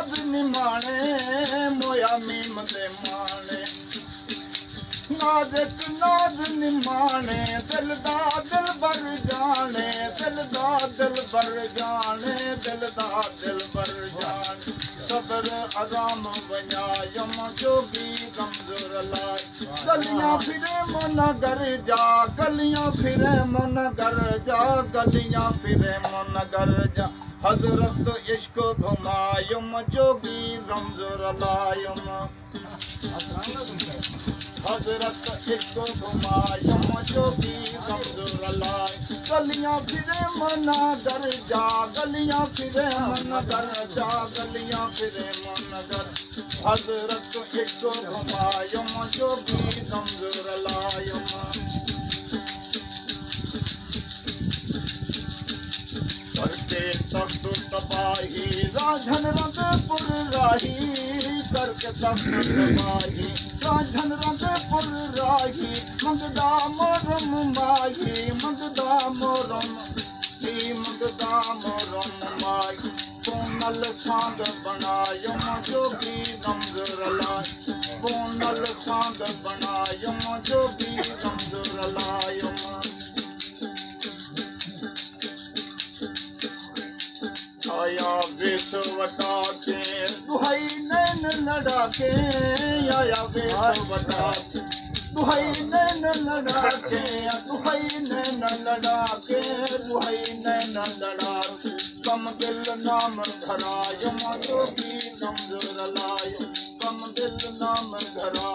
नाज निमाणे मोया मीम दे माणे नाज़िक नाज निमाणे दिल दा दिल बर जाने दिल दा दिल बर जाने दिल दा दिल बर जाने सबर आराम वञायम जोगी कमज़ोर लाइ गलियां फिरे मन घर जा गलियां फिरे मन घर जा गलियां फिरे मन घर जा हज़रत इश्क घुमायुम जोगी कमज़ोर लायुम हज़रत इश्क घुमायुम जोगी कमज़ोर लाइ गलियां फिरे मन घर जा गलियां फिरे मन घर जा गलियां फिरे मन घर हज़रत इश्क घुमायुम जोगी कमज़ोर लायुम करके तख्त तबाही राझन रंगपुर राही करके तख्त तबाही राझन रंगपुर राही मंगदा मोरम माही मंगदा मोरम माही कोनल सांद बनायम जोगी कमज़ोर लाइ कोनल सांद बनायम जोगी कमज़ोर लायम आया वेस वटा के दुहाई नैन लड़ा के आया वेस वटा दुहाई नैन लड़ा के दुहाई नैन लड़ा के दुहाई नैन लड़ा कम दिल नाम धरायम जोगी कमज़ोर लायम कम दिल नाम धरा